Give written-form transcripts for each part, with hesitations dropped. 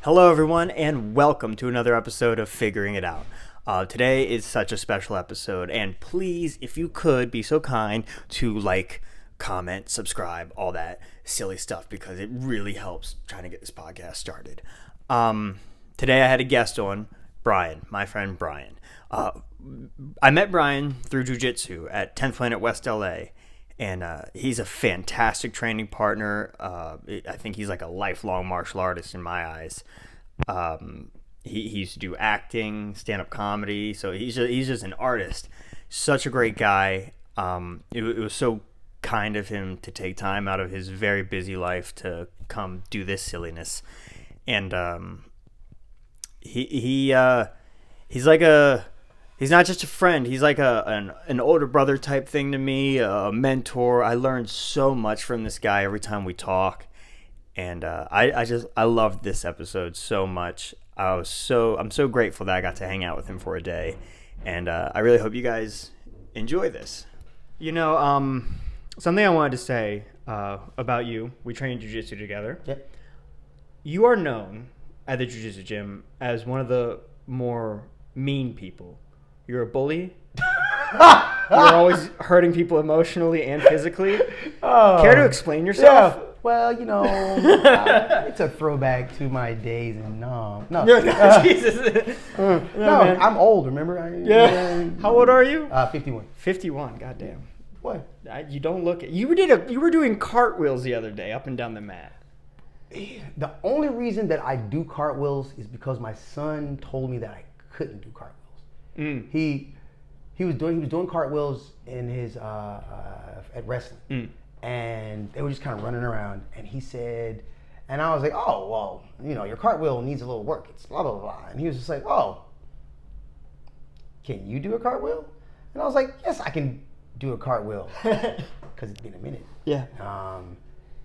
Hello, everyone, and welcome to another episode of Figuring It Out. Today is such a special episode, and please, if you could, be so kind to like, comment, subscribe, all that silly stuff, because it really helps trying to get this podcast started. Today I had a guest on, Brian, my friend Brian. I met Brian through Jiu Jitsu at 10th Planet West LA. And he's a fantastic training partner. I think he's like a lifelong martial artist in my eyes. He used to do acting, stand-up comedy, so he's just an artist. Such a great guy. It was so kind of him to take time out of his very busy life to come do this silliness. And he's like a... He's not just a friend. He's like an older brother type thing to me, a mentor. I learned so much from this guy every time we talk, and I loved this episode so much. I'm so grateful that I got to hang out with him for a day, and I really hope you guys enjoy this. You know, something I wanted to say about you. We train jiu-jitsu together. Yep. You are known at the jiu-jitsu gym as one of the more mean people. You're a bully. You're always hurting people emotionally and physically. Care to explain yourself? Yeah. Well, you know, it's a throwback to my days in no, Jesus. I'm old. Remember? Yeah. How old are you? 51. 51. Goddamn. What? You don't look it. You were doing cartwheels the other day up and down the mat. The only reason that I do cartwheels is because my son told me that I couldn't do cartwheels. He was doing cartwheels in his at wrestling, and they were just kind of running around. And he said, and I was like, oh well, you know, your cartwheel needs a little work. It's blah blah blah. And he was just like, oh, can you do a cartwheel? And I was like, yes, I can do a cartwheel, because it's been a minute. Yeah.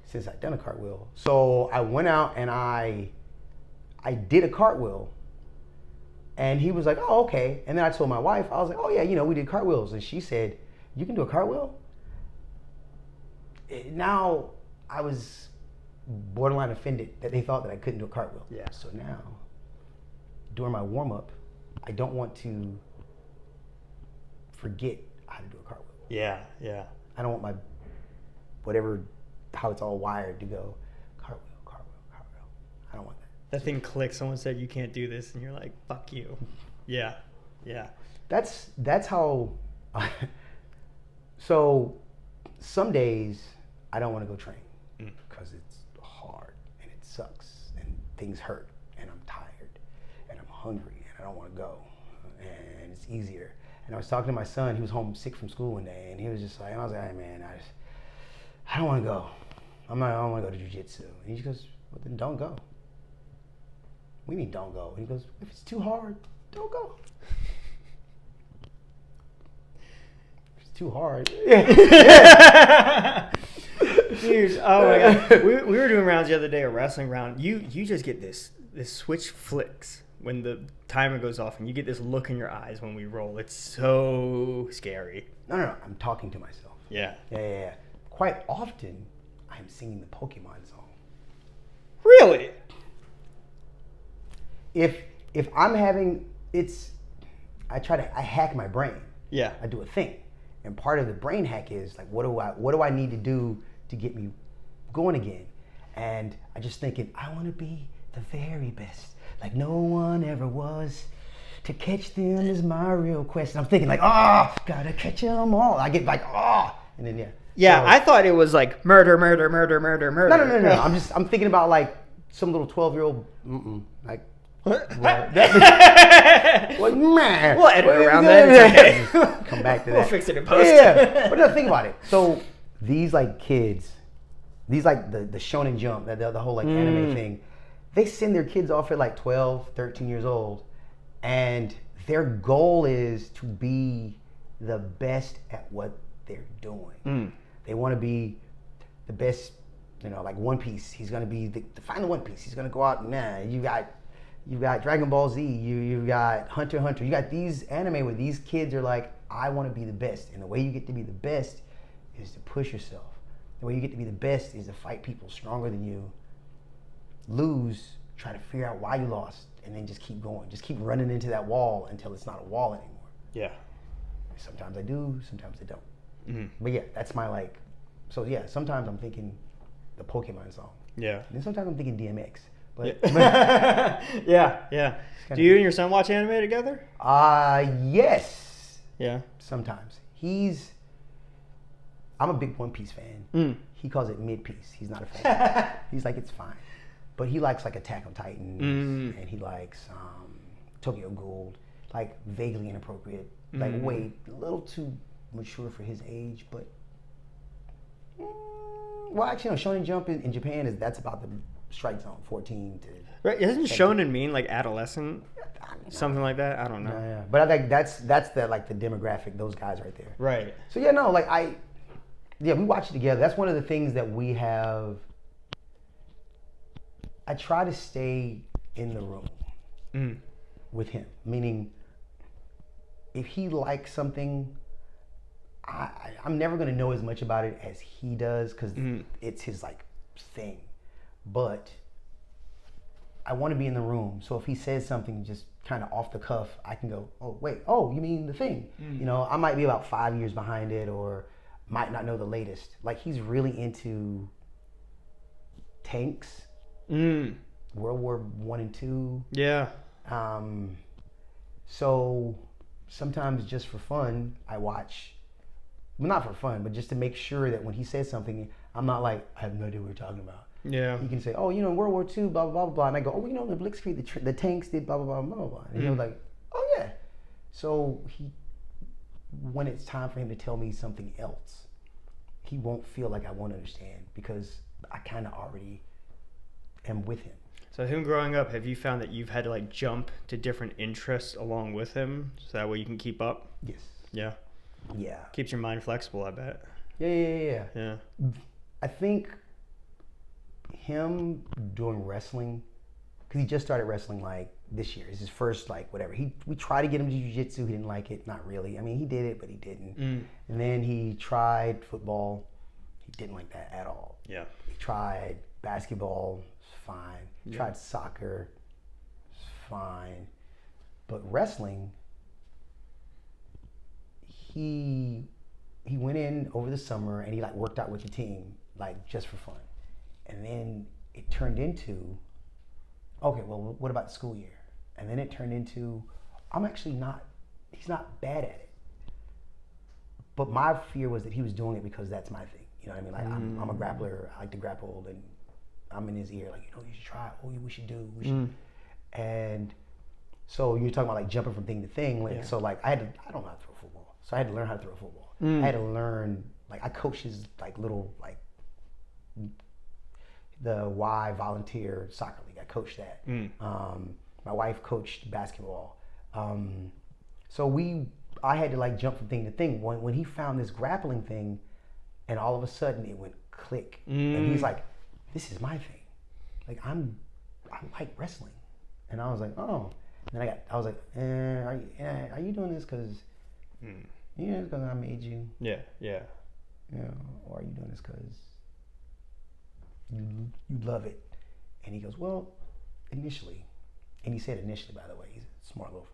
Since I'd done a cartwheel, so I went out and I did a cartwheel. And he was like, oh, okay. And then I told my wife, I was like, oh, yeah, you know, we did cartwheels. And she said, you can do a cartwheel? Now I was borderline offended that they thought that I couldn't do a cartwheel. Yeah. So now, during my warm-up, I don't want to forget how to do a cartwheel. Yeah, yeah. I don't want my, whatever, how it's all wired to go, cartwheel. I don't want that. That thing clicks. Someone said you can't do this, and you're like, "Fuck you." Yeah. That's how. So, some days I don't want to go train because it's hard and it sucks and things hurt and I'm tired and I'm hungry and I don't want to go and it's easier. And I was talking to my son. He was home sick from school one day, and he was just like, and I was like, "Hey man, I don't want to go. I don't want to go to jiu-jitsu." And he just goes, "Well then don't go." We mean don't go. And he goes, if it's too hard, don't go. If it's too hard. Dude, oh my God. We were doing rounds the other day, a wrestling round. You just get this switch flicks when the timer goes off, and you get this look in your eyes when we roll. It's so scary. No. I'm talking to myself. Yeah. Yeah. Quite often, I'm singing the Pokemon song. Really? If I'm having, I hack my brain. Yeah. I do a thing. And part of the brain hack is like, what do I need to do to get me going again? And I just thinking, I want to be the very best, like no one ever was. To catch them is my real quest. And I'm thinking like, gotta catch them all. I get like, and then Yeah, so, I thought it was like murder. No. I'm thinking about like some little 12-year-old, like. Well, man. We'll edit around that. It's okay. Come back to that. We'll fix it in post. Yeah, but no, think about it. So these like kids, these like the Shonen Jump, the whole like anime thing, they send their kids off at like 12, 13 years old, and their goal is to be the best at what they're doing. They want to be the best, you know, like One Piece. He's gonna be the final One Piece. He's gonna go out and You've got Dragon Ball Z, you've got Hunter x Hunter, you got these anime where these kids are like, I want to be the best. And the way you get to be the best is to push yourself. The way you get to be the best is to fight people stronger than you, lose try to figure out why you lost, and then just keep going. Just keep running into that wall until it's not a wall anymore. Yeah. Sometimes I do, sometimes I don't. Mm-hmm. But yeah, that's my like. So yeah, sometimes I'm thinking the Pokemon song. Yeah. And then sometimes I'm thinking DMX. But yeah. Do you and your son watch anime together? Yes. Yeah. Sometimes. I'm a big One Piece fan. He calls it mid-piece. He's not a fan. He's like, it's fine. But he likes like Attack on Titans, and he likes Tokyo Ghoul, like vaguely inappropriate, like way a little too mature for his age. But well, actually, no. Shonen Jump in Japan that's about the strike zone, 14 to. Right? Doesn't shonen mean like adolescent, something like that? I don't know. Yeah. But I think that's the like the demographic. Those guys right there. Right. So yeah, no, like we watch it together. That's one of the things that we have. I try to stay in the room with him, meaning if he likes something, I'm never going to know as much about it as he does because it's his like thing. But I want to be in the room. So if he says something just kind of off the cuff, I can go, oh, wait, oh, you mean the thing? You know, I might be about 5 years behind it or might not know the latest. Like he's really into tanks. World War I and II. Yeah. So sometimes just for fun, I watch. Well, not for fun, but just to make sure that when he says something, I'm not like, I have no idea what you're talking about. Yeah. He can say, oh, you know, World War II, blah, blah, blah, blah. And I go, oh, you know, the Blitzkrieg, the tanks did blah, blah, blah, blah, blah. And he'll like, oh, yeah. So when it's time for him to tell me something else, he won't feel like I won't understand because I kind of already am with him. So him growing up, have you found that you've had to like jump to different interests along with him so that way you can keep up? Yes. Yeah. Yeah. Keeps your mind flexible, I bet. Yeah. Yeah. I think him doing wrestling, because he just started wrestling like this year. It's his first like whatever. We tried to get him to Jiu Jitsu. He didn't like it. Not really. I mean, he did it, but he didn't. And then he tried football. He didn't like that at all. Yeah. He tried basketball. It's fine. He tried soccer. It's fine. But wrestling, he went in over the summer and he like worked out with the team like just for fun. And then it turned into, okay, well, what about the school year? And then it turned into, he's not bad at it. But my fear was that he was doing it because that's my thing. You know what I mean? Like, I'm a grappler. I like to grapple. And I'm in his ear, like, you know, you should try. Oh, we should do. We should. And so you're talking about, like, jumping from thing to thing. Like, so, like, I don't know how to throw a football. So I had to learn how to throw a football. I had to learn, like, I coached his, like, little, like, the Y volunteer soccer league. I coached that. My wife coached basketball. So I had to like jump from thing to thing. When he found this grappling thing, and all of a sudden it went click, and he's like, "This is my thing. Like I like wrestling," and I was like, "Oh." And then I was like, "Are you doing this because because I made you? Yeah. You know, or are you doing this because you love it?" And he goes, "Well, initially," and he said initially, by the way, he's a smart little fucker.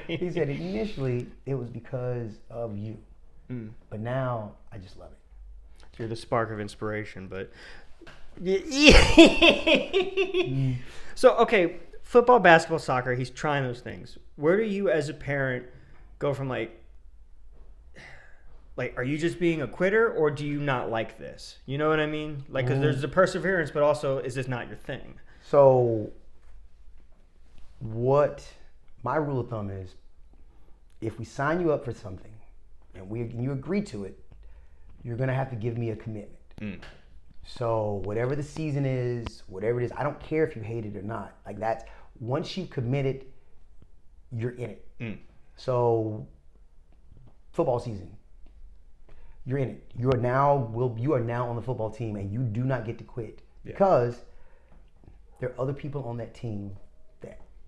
He said initially it was because of you, but now I just love it. You're the spark of inspiration, but so okay, football, basketball, soccer, he's trying those things. Where do you as a parent go from like are you just being a quitter or do you not like this? You know what I mean? Like, because there's the perseverance, but also, is this not your thing? So what my rule of thumb is, if we sign you up for something and you agree to it, you're going to have to give me a commitment. So whatever the season is, whatever it is, I don't care if you hate it or not. Like that's, once you've committed, you're in it. So football season, you're in it. You are now on the football team, and you do not get to quit because there are other people on that team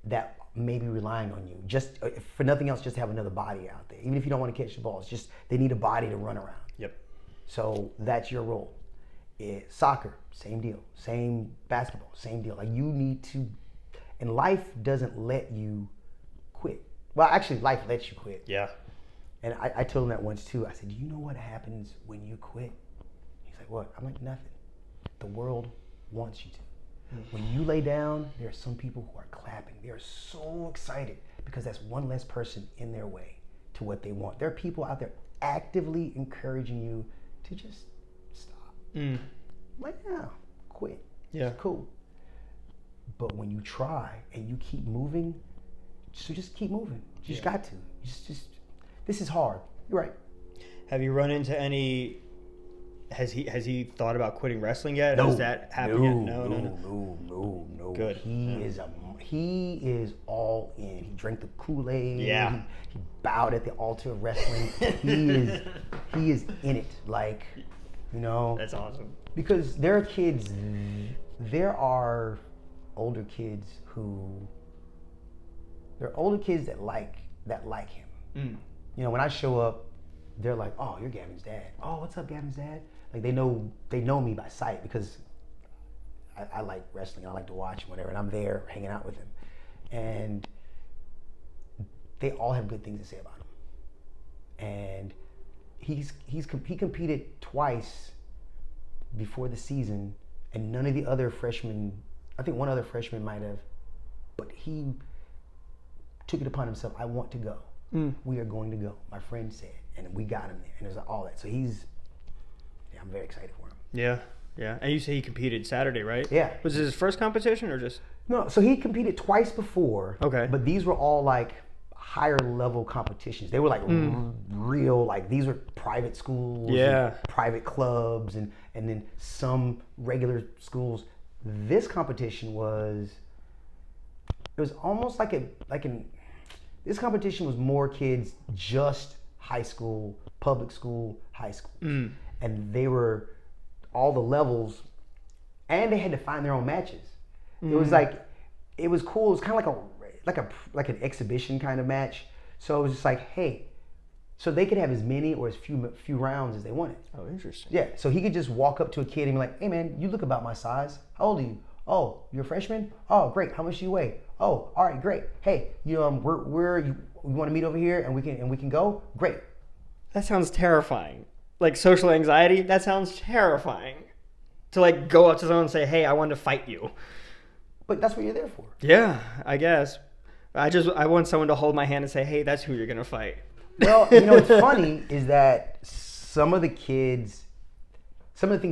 that may be relying on you. Just for nothing else, just to have another body out there. Even if you don't want to catch the ball, it's just they need a body to run around. Yep. So that's your role. Soccer, same deal. Same basketball, same deal. Like you need to, and life doesn't let you quit. Well, actually, life lets you quit. Yeah. And I told him that once too. I said, do you know what happens when you quit? He's like, what? I'm like, nothing. The world wants you to. When you lay down, there are some people who are clapping. They are so excited because that's one less person in their way to what they want. There are people out there actively encouraging you to just stop. Lay down, quit. Yeah. It's cool. But when you try and you keep moving, so just keep moving. You just got to. Just this is hard. You're right. Have you run into any? Has he thought about quitting wrestling yet? No. Has that happened yet? No. Good. He is all in. He drank the Kool-Aid. Yeah. He bowed at the altar of wrestling. he is in it. Like, you know. That's awesome. Because there are older kids that like him. You know, when I show up, they're like, "Oh, you're Gavin's dad. Oh, what's up, Gavin's dad?" Like they know me by sight because I like wrestling. I like to watch whatever, and I'm there hanging out with him, and they all have good things to say about him. And he competed twice before the season, and none of the other freshmen. I think one other freshman might have, but he took it upon himself. I want to go. We are going to go. My friend said, and we got him there, and it was all that. So I'm very excited for him. Yeah. And you say he competed Saturday, right? Yeah. Was it his first competition or just? No, so he competed twice before. Okay. But these were all like higher level competitions. They were like real, like these were private schools, and private clubs, and then some regular schools. This competition was almost this competition was more kids just high school, public school, high school. And they were all the levels, and they had to find their own matches. It was like, it was cool. It was kind of like an exhibition kind of match. So it was just like, hey, so they could have as many or as few rounds as they wanted. Oh, interesting. Yeah, so he could just walk up to a kid and be like, hey man, you look about my size. How old are you? Oh, you're a freshman? Oh, great. How much do you weigh? Oh, all right, great. Hey, you want to meet over here and we can go? Great. That sounds terrifying. Like social anxiety, that sounds terrifying. To like go up to someone and say, hey, I want to fight you. But that's what you're there for. Yeah, I guess. I want someone to hold my hand and say, hey, that's who you're going to fight. Well, you know, what's funny is that some of the things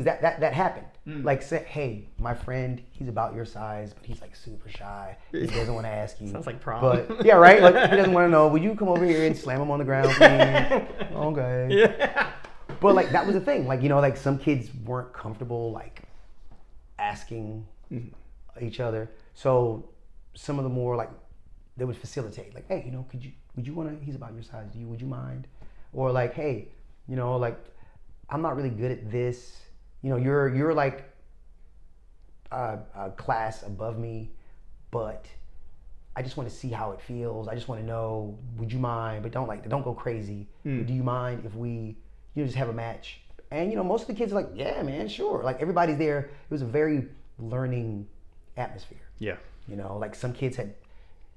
that happened, like say, hey, my friend, he's about your size, but he's like super shy. He doesn't want to ask you. Sounds like prom. But yeah, right? Like he doesn't want to know, would you come over here and slam him on the ground, please? Okay. Yeah. But like that was the thing. Like, you know, like some kids weren't comfortable like asking each other. So some of the more like they would facilitate, like, hey, you know, would you want to, he's about your size, would you mind? Or like, hey, you know, like, I'm not really good at this. You know, you're like a class above me, but I just want to see how it feels. I just want to know, would you mind? But don't go crazy. Do you mind if we, just have a match? And, you know, most of the kids are like, yeah, man, sure. Like everybody's there. It was a very learning atmosphere. Yeah. You know, like some kids had,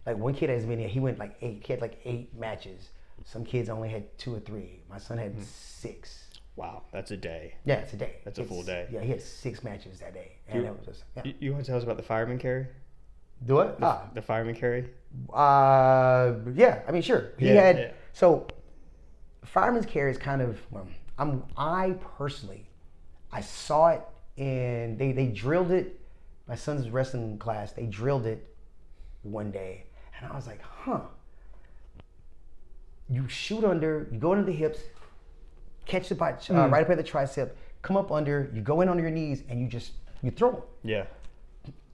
like one kid had as many, he went like 8. He had like 8 matches. Some kids only had 2 or 3. My son had 6. Wow, that's a day. Yeah, it's a day. That's a full day. Yeah, he had 6 matches that day. And it was just, yeah. You want to tell us about the fireman carry? Do what? The fireman carry? Yeah, I mean, sure. He had, so fireman's carry is kind of, I personally, I saw it and they drilled it. My son's wrestling class, they drilled it one day. And I was like, you shoot under, you go under the hips, catch the right up at the tricep, come up under, you go in on your knees, and you throw them. Yeah.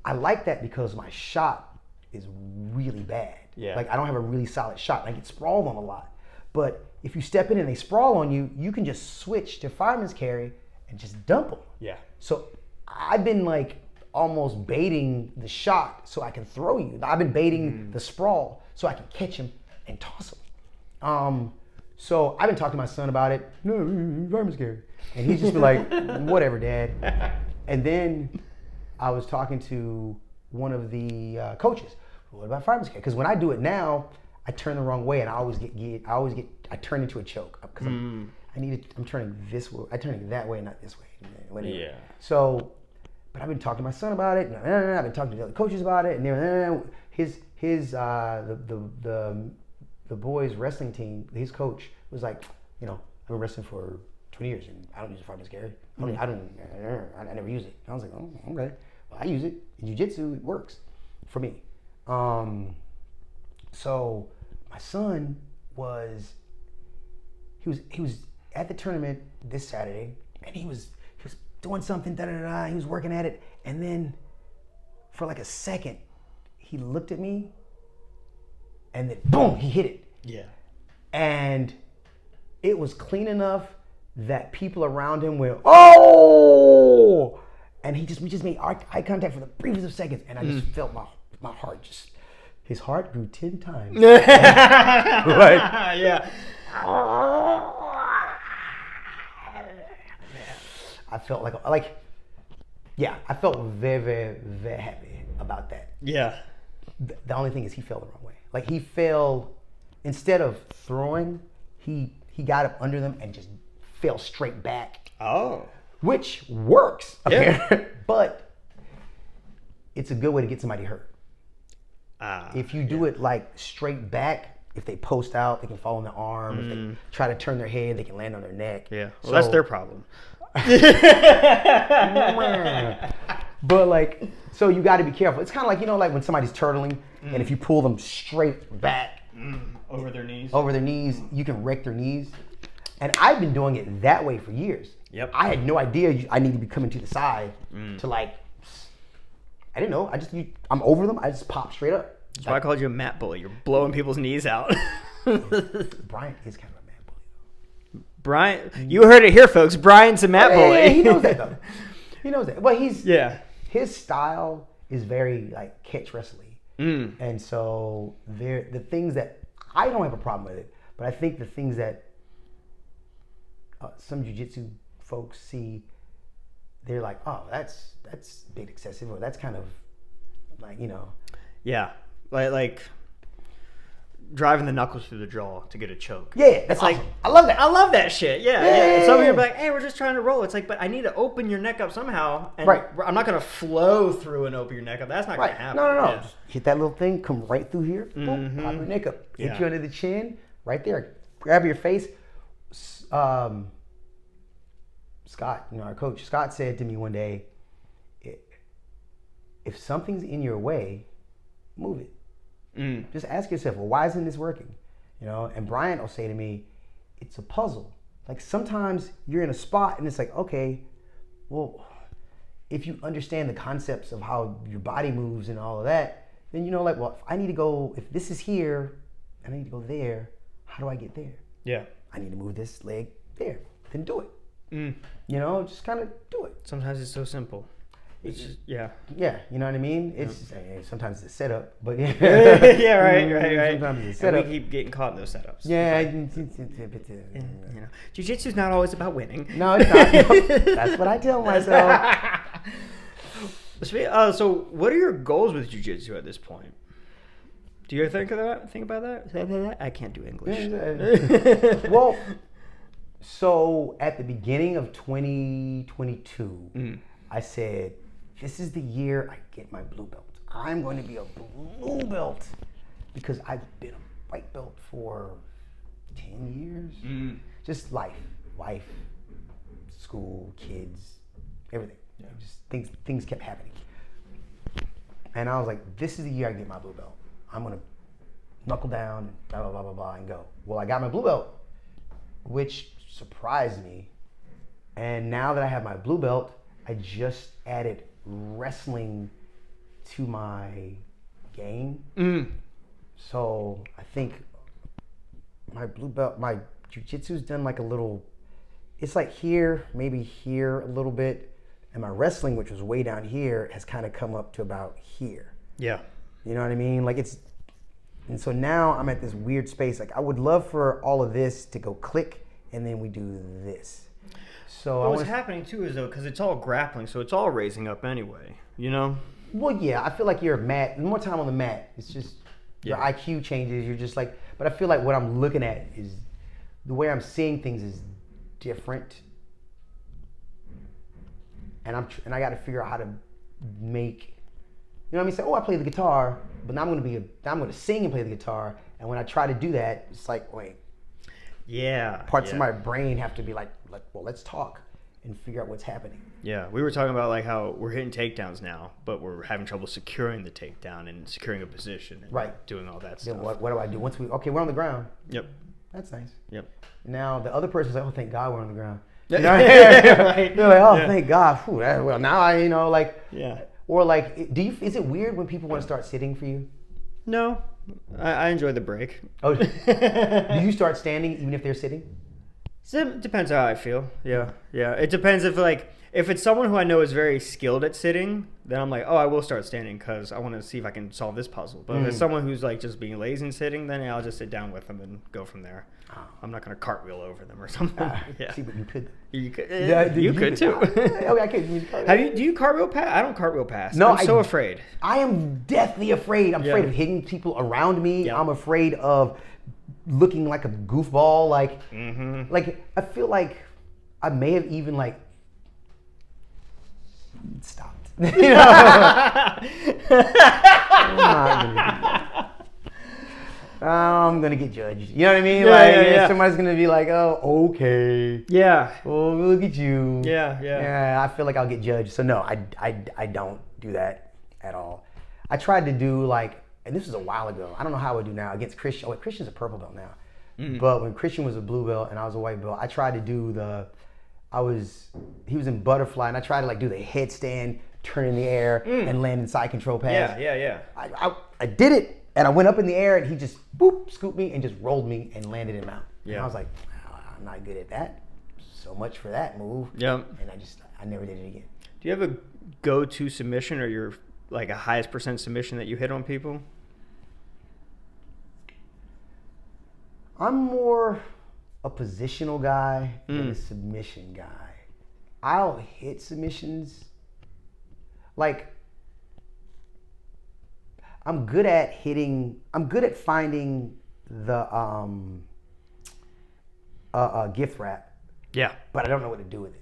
I like that because my shot is really bad. Yeah. Like I don't have a really solid shot. I get sprawled on a lot. But if you step in and they sprawl on you, you can just switch to fireman's carry and just dump them. Yeah. So I've been like almost baiting the shot so I can throw you. I've been baiting the sprawl so I can catch him and toss him. So I've been talking to my son about it. No, I'm scared. And he's just been like, whatever, Dad. And then I was talking to one of the coaches. What about fireman's carry? Because when I do it now, I turn the wrong way, and I turn into a choke because I'm turning this way. I'm turning that way, not this way. Whatever. Yeah. So, but I've been talking to my son about it. I've been talking to the other coaches about it, and the boys wrestling team, his coach was like, I've been wrestling for 20 years, and I don't use a fireman's carry. I never use it. I was like, oh, okay. Well, I use it in Jiu Jitsu. It works for me. So my son was at the tournament this Saturday, and he was doing something, he was working at it, and then for like a second, he looked at me, and then boom, he hit it. Yeah. And it was clean enough that people around him went, oh! And we just made eye contact for the briefest of seconds, and I just felt my heart his heart grew 10 times. Yeah. I felt I felt very, very, very happy about that. Yeah. The only thing is he fell the wrong way. Like he fell, instead of throwing, he got up under them and just fell straight back. Oh. Which works. Okay. Yeah. But it's a good way to get somebody hurt. If you do it like straight back, if they post out, they can fall on their arm. If they try to turn their head, they can land on their neck. Yeah. Well, that's their problem. But like, so you got to be careful. It's kind of like, like when somebody's turtling, and if you pull them straight back over their knees, you can wreck their knees. And I've been doing it that way for years. Yep. I had no idea I need to be coming to the side to like. I didn't know. I'm over them. I just pop straight up. That's why I called you a mat bully. You're blowing people's knees out. Brian is kind of a mat bully, though. Brian, you heard it here, folks. Brian's a mat bully. Yeah, he knows that though. He knows that. Well, his style is very like catch wrestling, and so the things that I don't have a problem with it, but I think the things that some jiu-jitsu folks see, they're like, oh, that's a bit excessive, or that's kind of like, Yeah, like driving the knuckles through the jaw to get a choke. Yeah, that's like, awesome. I love that. I love that shit. Yeah. Some of you are like, hey, we're just trying to roll. It's like, but I need to open your neck up somehow. And right. I'm not going to flow through and open your neck up. That's not going to happen. No. Yeah. Just hit that little thing, come right through here, boom, pop your neck up. Hit you under the chin, right there. Grab your face. Scott, our coach, Scott said to me one day, if something's in your way, move it. Just ask yourself, well, why isn't this working? And Brian will say to me, it's a puzzle. Like sometimes you're in a spot and it's like, okay, well, if you understand the concepts of how your body moves and all of that, then if this is here and I need to go there, how do I get there? Yeah. I need to move this leg there. Then do it. Just kind of do it. Sometimes it's so simple. It's just, yeah. Yeah, you know what I mean? It's sometimes it's a setup, but yeah. Yeah, right. Sometimes it's a setup. And we keep getting caught in those setups. Yeah. Jiu-jitsu's not always about winning. No, it's not. That's what I tell myself. So what are your goals with jiu-jitsu at this point? Do you ever think about that? I can't do English. Well, so at the beginning of 2022, I said, this is the year I get my blue belt. I'm going to be a blue belt because I've been a white belt for 10 years. Just life, school, kids, everything. Yeah. Just things kept happening. And I was like, this is the year I get my blue belt. I'm going to knuckle down, blah, blah, blah, blah, blah, and go. Well, I got my blue belt, which surprised me. And now that I have my blue belt, I just added wrestling to my game. So I think my blue belt, my jiu-jitsu's done like a little, it's like here, maybe here a little bit. And my wrestling, which was way down here, has kind of come up to about here. Yeah. You know what I mean? Like it's And so now I'm at this weird space. Like I would love for all of this to go click, and then we do this. So what's happening too is though, because it's all grappling, so it's all raising up anyway. You know. Well, yeah, I feel like you're a mat. More time on the mat. It's just your IQ changes. You're just like, but I feel like what I'm looking at is the way I'm seeing things is different, and I got to figure out how to make. You know what I mean? Say, oh, I play the guitar, but now I'm going to sing and play the guitar. And when I try to do that, it's like, wait. Yeah. Parts of my brain have to be like, well, let's talk and figure out what's happening. Yeah, we were talking about like how we're hitting takedowns now, but we're having trouble securing the takedown and securing a position. And doing all that stuff. Then what do I do? We're on the ground. Yep. That's nice. Yep. Now the other person's like, oh, thank God we're on the ground. You know? right. They're like, oh, thank God. Whew, well, now I, like. Yeah. Or like, is it weird when people want to start sitting for you? No, I enjoy the break. Oh, do you start standing even if they're sitting? It depends how I feel. Yeah. It depends if it's someone who I know is very skilled at sitting, then I'm like, oh, I will start standing because I want to see if I can solve this puzzle. But if it's someone who's like just being lazy and sitting, then I'll just sit down with them and go from there. Oh. I'm not going to cartwheel over them or something. See, but you could. You could. You could too. Okay, I could. Do you cartwheel pass? I don't cartwheel pass. No, I'm so afraid. I am deathly afraid. I'm afraid of hitting people around me. Yeah. I'm afraid of looking like a goofball. Like I feel like I may have even stopped. I'm not gonna do that. I'm gonna get judged. You know what I mean? Somebody's gonna be like, "Oh, okay." Yeah. Oh, look at you. Yeah. Yeah. I feel like I'll get judged. So no, I don't do that at all. I tried to do and this was a while ago. I don't know how I would do now against Christian. Oh, Christian's a purple belt now. Mm-hmm. But when Christian was a blue belt and I was a white belt, I tried to do he was in butterfly, and I tried to do the headstand, turn in the air, and land in side control pass. Yeah. I did it, and I went up in the air, and he just scooped me and just rolled me and landed him out. Yeah. And I was like, I'm not good at that. So much for that move. Yeah. And I never did it again. Do you have a go-to submission or your a highest % submission that you hit on people? I'm more a positional guy than a submission guy. I'll hit submissions. I'm good at finding the gift wrap. Yeah. But I don't know what to do with it.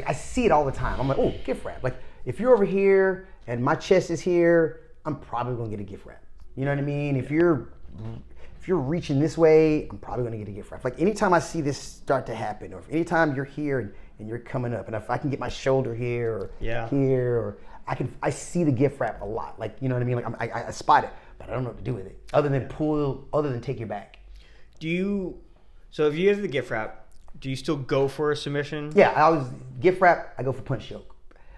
I see it all the time. I'm like, oh, gift wrap. If you're over here and my chest is here, I'm probably gonna get a gift wrap. You know what I mean? If you're reaching this way, I'm probably going to get a gift wrap. Anytime I see this start to happen, or if anytime you're here and you're coming up, and if I can get my shoulder here or here, or I see the gift wrap a lot. You know what I mean? I spot it, but I don't know what to do with it other than take your back. So if you have the gift wrap, do you still go for a submission? Yeah, gift wrap. I go for punch choke,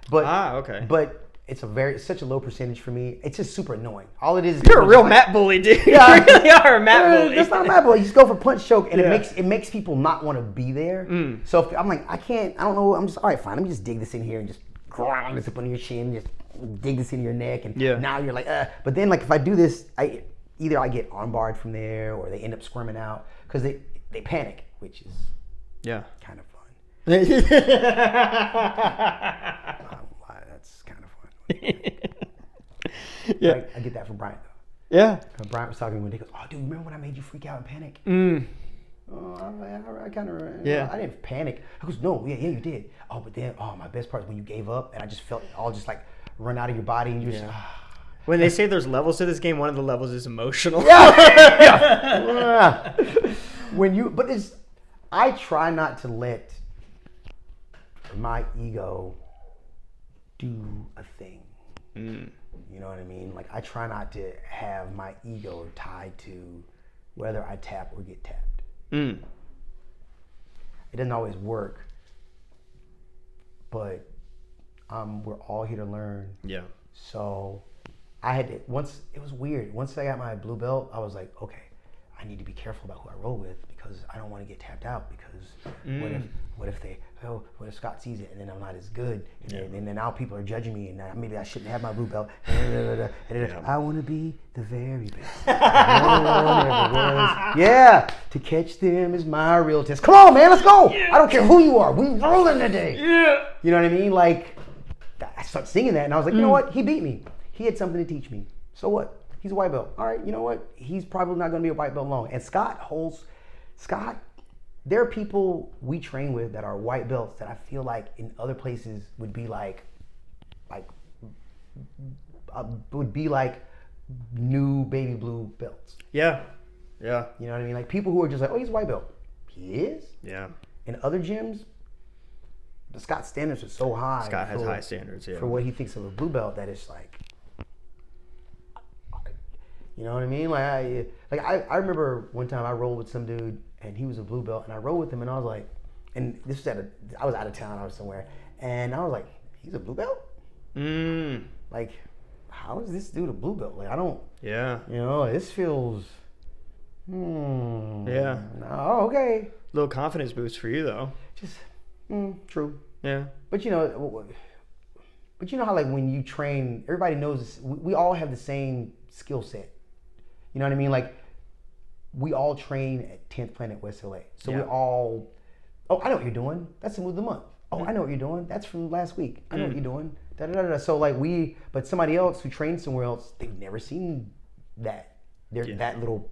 but okay. But it's such a low percentage for me. It's just super annoying. All it is. You're a real mat bully, dude. Yeah, you really are a mat bully. That's not a mat bully. You just go for punch choke, and it makes people not want to be there. So if I'm like, I don't know. I'm just all right. Fine. Let me just dig this in here and just grind this up under your chin, just dig this into your neck, and now you're like, But then if I do this, either I get armbarred from there, or they end up squirming out because they panic, which is kind of fun. That's kind of fun. I get that from Brian though. Yeah. Brian was talking to me when he goes, "Oh, dude, remember when I made you freak out and panic?" Oh, I kind of. I didn't panic. He goes, "No, yeah, you did." Oh, but then, my best part is when you gave up, and I just felt it all just run out of your body, and you just. When they say there's levels to this game, one of the levels is emotional. I try not to let my ego do a thing. You know what I mean? I try not to have my ego tied to whether I tap or get tapped. It doesn't always work, but we're all here to learn. Yeah. So I had to, it was weird. Once I got my blue belt, I was like, okay, I I need to be careful about who I roll with because I don't want to get tapped out because what if Scott sees it and then I'm not as good and then now people are judging me and maybe I shouldn't have my blue belt. I want to be the very best. No one ever was. Yeah, to catch them is my real test. Come on, man, let's go. I don't care who you are. We rolling today. Yeah. You know what I mean? Like, I started singing that and I was like, you know what? He beat me. He had something to teach me. So what? He's a white belt. All right, you know what? He's probably not going to be a white belt long. And Scott, there are people we train with that are white belts that I feel like in other places would be like new baby blue belts. Yeah. You know what I mean? Like people who are just like, oh, he's a white belt. He is? Yeah. In other gyms, the Scott standards are so high. Scott has high standards, for what he thinks of a blue belt that it's like, you know what I mean? I remember one time I rolled with some dude and he was a blue belt and I rolled with him and I was like, and this was I was out of town, I was somewhere, and I was like, he's a blue belt? Like, how is this dude a blue belt? Like, I don't. Yeah. You know, this feels. Yeah. Oh, okay. Little confidence boost for you though. Just true. Yeah. But you know how like when you train, everybody knows this, we all have the same skill set. You know what I mean? Like we all train at 10th Planet West LA. So we all, oh, I know what you're doing. That's the move of the month. Oh, I know what you're doing. That's from last week. I know what you're doing. Da, da, da, da. So like but somebody else who trains somewhere else, they've never seen that. That little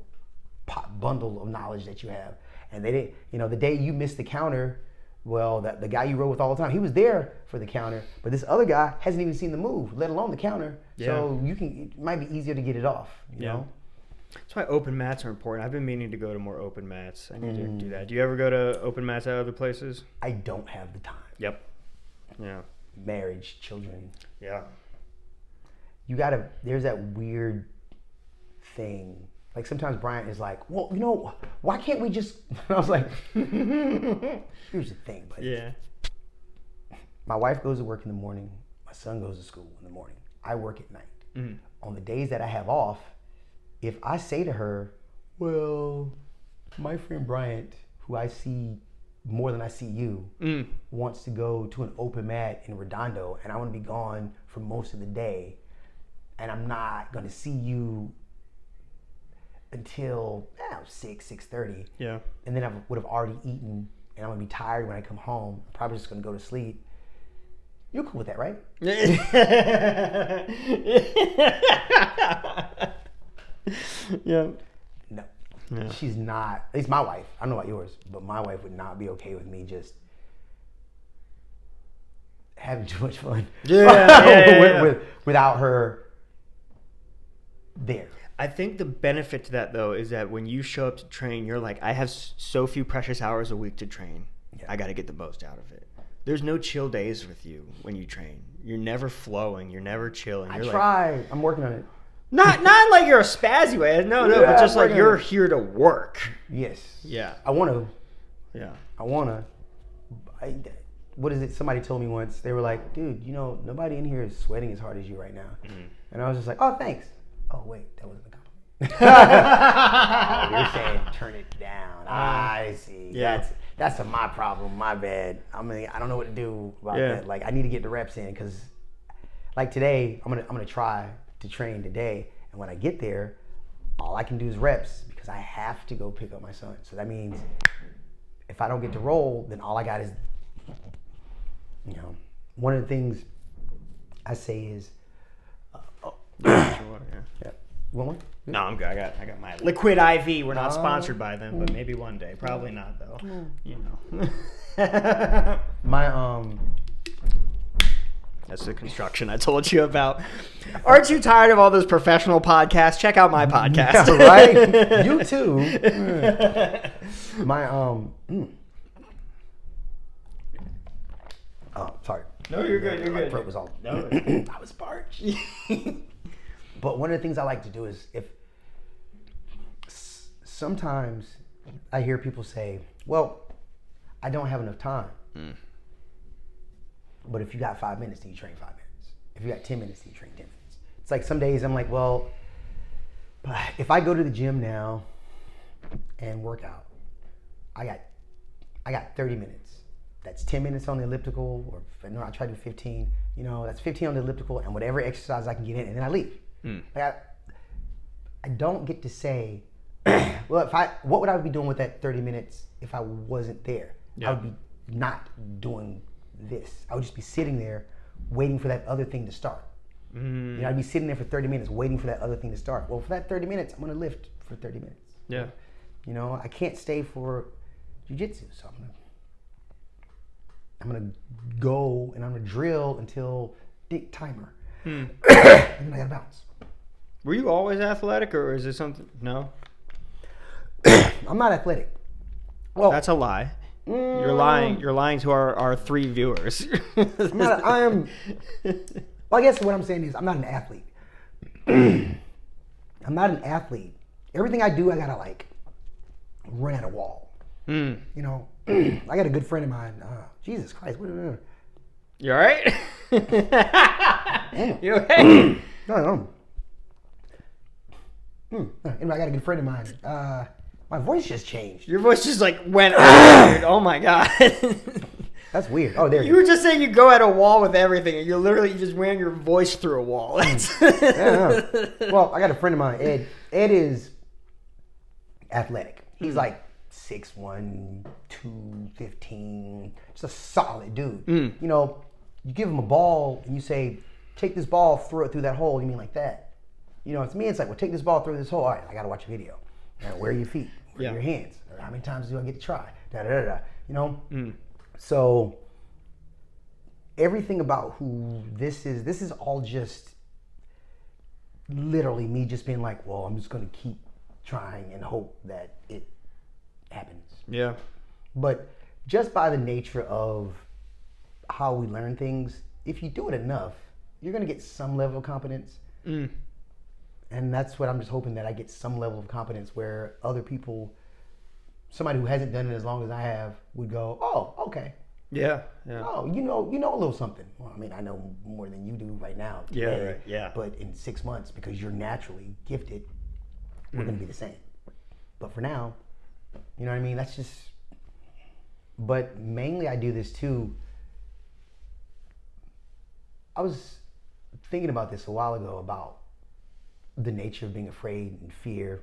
bundle of knowledge that you have. And they didn't, you know, the day you missed the counter, well, the guy you roll with all the time, he was there for the counter, but this other guy hasn't even seen the move, let alone the counter. Yeah. So it might be easier to get it off, you know? That's why open mats are important. I've been meaning to go to more open mats. I need to do that. Do you ever go to open mats at other places? I don't have the time. Yep. Yeah. Marriage, children. Yeah. There's that weird thing. Like sometimes Brian is like, well, you know, why can't we just, I was like, here's the thing, buddy. Yeah. My wife goes to work in the morning. My son goes to school in the morning. I work at night. Mm-hmm. On the days that I have off, if I say to her, well, my friend Bryant, who I see more than I see you, wants to go to an open mat in Redondo, and I want to be gone for most of the day, and I'm not going to see you until 6:30. Yeah. And then I would have already eaten, and I'm going to be tired when I come home. I'm probably just going to go to sleep. You're cool with that, right? Yeah. No. Yeah. She's not. At least my wife. I don't know about yours, but my wife would not be okay with me just having too much fun. Without her there. I think the benefit to that though is that when you show up to train, you're like, I have so few precious hours a week to train. Yeah. I got to get the most out of it. There's no chill days with you when you train. You're never flowing. You're never chilling. You're try. I'm working on it. Not like you're a spazzy way. No, but just like you're here to work. Yes. Yeah. I want to. Yeah. I want to. What is it? Somebody told me once. They were like, dude, you know, nobody in here is sweating as hard as you right now. Mm-hmm. And I was just like, oh, thanks. Oh, wait, that wasn't a compliment. You're saying turn it down. I see. Yeah. That's my problem. My bad. I mean, I don't know what to do about that. Like, I need to get the reps in because, like today, I'm gonna try to train today, and when I get there, all I can do is reps because I have to go pick up my son. So that means if I don't get to roll, then all I got is, you know, one of the things I say is, yeah. You want one? No, I'm good. I got my Liquid IV. We're not sponsored by them, but maybe one day. Probably not though. You know. That's the construction I told you about. Aren't you tired of all those professional podcasts? Check out my podcast. Yeah, right? You too. Oh, sorry. No, you're good. You're my good. Throat was all. No, I was parched. But one of the things I like to do is sometimes I hear people say, well, I don't have enough time. But if you got 5 minutes, then you train 5 minutes. If you got 10 minutes, then you train 10 minutes. It's like some days I'm like, well, if I go to the gym now and work out. I got 30 minutes. That's 10 minutes on the elliptical, or no, I try to do 15. You know, that's 15 on the elliptical, and whatever exercise I can get in, and then I leave. Like I don't get to say, well, what would I be doing with that 30 minutes if I wasn't there? Yeah. I would be not doing this. I would just be sitting there waiting for that other thing to start. You know, I'd be sitting there for 30 minutes waiting for that other thing to start. Well, for that 30 minutes, I'm going to lift for 30 minutes. Yeah. You know, I can't stay for Jiu Jitsu, so I'm gonna go and I'm gonna drill until dick timer, and then I gotta bounce. Were you always athletic, or is it something? No. I'm not athletic. Well, That's a lie. You're lying. You're lying to our 3 viewers. I am. Well, I guess what I'm saying is I'm not an athlete. I'm not an athlete. Everything I do, I gotta like run at a wall. You know, I got a good friend of mine. Jesus Christ, what? You all right? You okay? No. Anyway, I got a good friend of mine. My voice just changed. Your voice just like went out, dude. Oh my god. That's weird. Oh, there You were just saying you go at a wall with everything, and you just ran your voice through a wall. Yeah. Well, I got a friend of mine, Ed. Ed is athletic. He's like 6'1", 215, just a solid dude. You know, you give him a ball and you say, take this ball, throw it through that hole. You mean like that? You know, to me, it's like, well, take this ball through this hole. All right, I got to watch a video. Where are your feet? Where are your hands? How many times do I get to try? You know? So everything about who this is all just literally me just being like, well, I'm just going to keep trying and hope that it happens. Yeah. But just by the nature of how we learn things, if you do it enough, you're going to get some level of competence. And that's what I'm just hoping, that I get some level of competence where other people, somebody who hasn't done it as long as I have, would go, oh, okay. Yeah. Oh, you know a little something. Well, I mean, I know more than you do right now. Today, Yeah, right. Yeah. But in 6 months, because you're naturally gifted, we're going to be the same. But for now, you know what I mean? That's just, but mainly I do this too. I was thinking about this a while ago about the nature of being afraid and fear,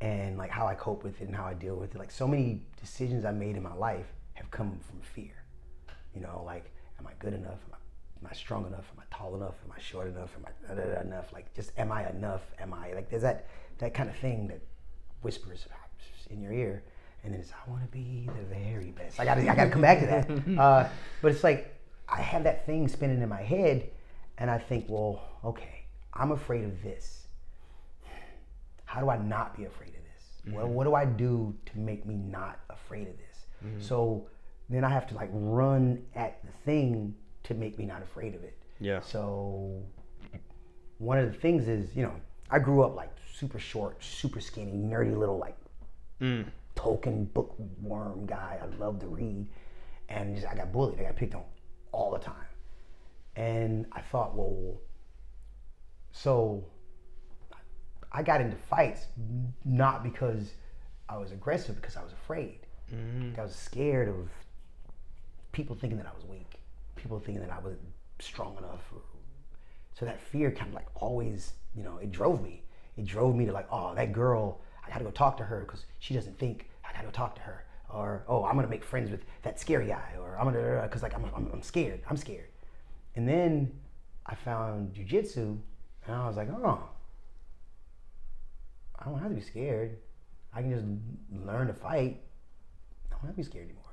and like how I cope with it and how I deal with it. Like so many decisions I made in my life have come from fear. You know, like, am I good enough? Am I strong enough? Am I tall enough? Am I short enough? Am I enough? Like, just am I enough? Am I like, there's that kind of thing that whispers in your ear, and then it's, I want to be the very best. I gotta come back to that. But it's like I have that thing spinning in my head, and I think, well, okay, I'm afraid of this. How do I not be afraid of this? Well, what do I do to make me not afraid of this? So then I have to like run at the thing to make me not afraid of it. Yeah. So one of the things is, you know, I grew up like super short, super skinny, nerdy little like Tolkien bookworm guy. I love to read, and just, I got bullied. I got picked on all the time. And I thought, well, so I got into fights not because I was aggressive, because I was afraid. I was scared of people thinking that I was weak, people thinking that I wasn't strong enough. So that fear kind of like always, you know, it drove me. It drove me to like, oh, that girl, I gotta go talk to her because she doesn't think. I gotta go talk to her. Or, oh, I'm gonna make friends with that scary guy. Or I'm gonna, because like I'm scared. I'm scared. And then I found Jiu Jitsu, and I was like, oh, I don't have to be scared. I can just learn to fight. I don't have to be scared anymore.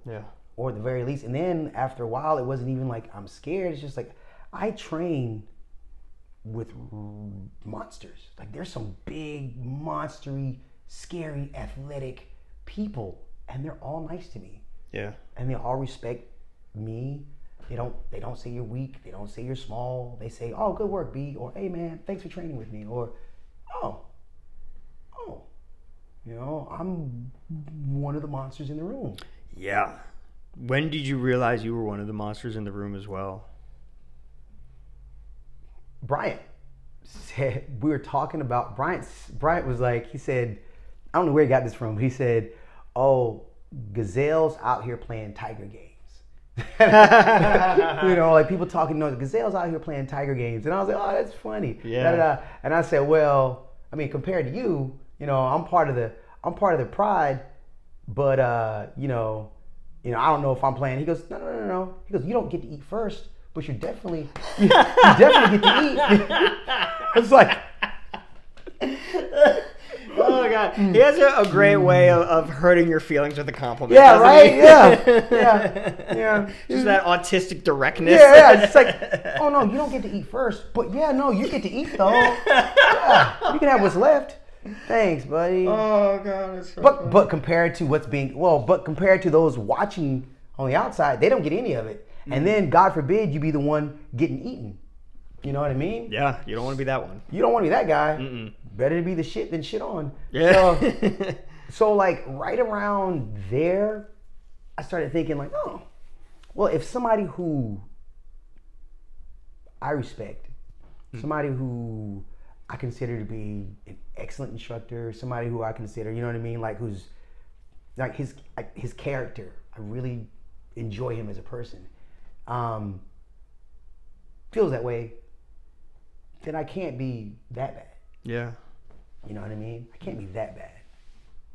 Yeah. Or at the very least, and then after a while, it wasn't even like I'm scared. It's just like I train with monsters. Like there's some big, monstery, scary, athletic people, and they're all nice to me. Yeah. And they all respect me. They don't say you're weak. They don't say you're small. They say, oh, good work, B. Or, hey, man, thanks for training with me. Or, oh, you know, I'm one of the monsters in the room. Yeah. When did you realize you were one of the monsters in the room as well? Bryant. said, we were talking about, Bryant was like, he said, I don't know where he got this from, but he said, oh, gazelles out here playing tiger games. You know, like people talking, no, the gazelles out here playing tiger games. And I was like, oh, that's funny. Yeah. Da-da-da. And I said, well, I mean, compared to you, you know, I'm part of the pride, but you know, I don't know if I'm playing. He goes, no. He goes, you don't get to eat first, but you definitely get to eat. It's like, oh God, he has a great way of hurting your feelings with a compliment. yeah, right, he? yeah. Just that autistic directness. Yeah. It's like, oh no, you don't get to eat first, but yeah, no, you get to eat though. Yeah, you can have what's left. Thanks, buddy. Oh God, it's so but compared to compared to those watching on the outside, they don't get any of it. And then, God forbid, you be the one getting eaten. You know what I mean? Yeah, you don't want to be that one. You don't want to be that guy. Mm-mm. Better to be the shit than shit on. Yeah. So like right around there, I started thinking like, oh, well, if somebody who I respect, somebody who I consider to be an excellent instructor, somebody who I consider, you know what I mean, like who's like his character, I really enjoy him as a person, feels that way, then I can't be that bad. Yeah. You know what I mean? I can't be that bad.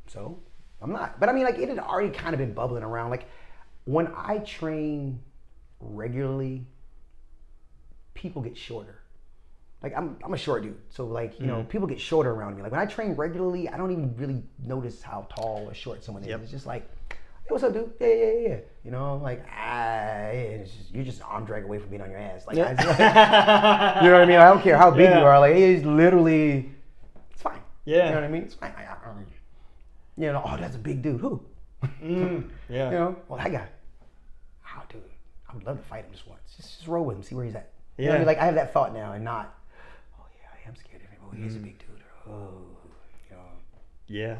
So I'm not. But I mean, like, it had already kind of been bubbling around. Like, when I train regularly, people get shorter. Like, I'm a short dude. So, like, you know, people get shorter around me. Like, when I train regularly, I don't even really notice how tall or short someone is. It's just like, hey, what's up, dude? Yeah. You know, like, you're just an arm drag away from being on your ass. Like, you know what I mean? I don't care how big you are. Like, it's literally, it's fine. Yeah. You know what I mean? It's fine. You know, oh, that's a big dude. Who? Yeah. You know, well, that guy. Oh, dude, I would love to fight him just once. Just roll with him, see where he's at. You know what I mean? Like, I have that thought now and not, oh, yeah, I am scared of him. Oh, he's a big dude. Oh, you know. Yeah.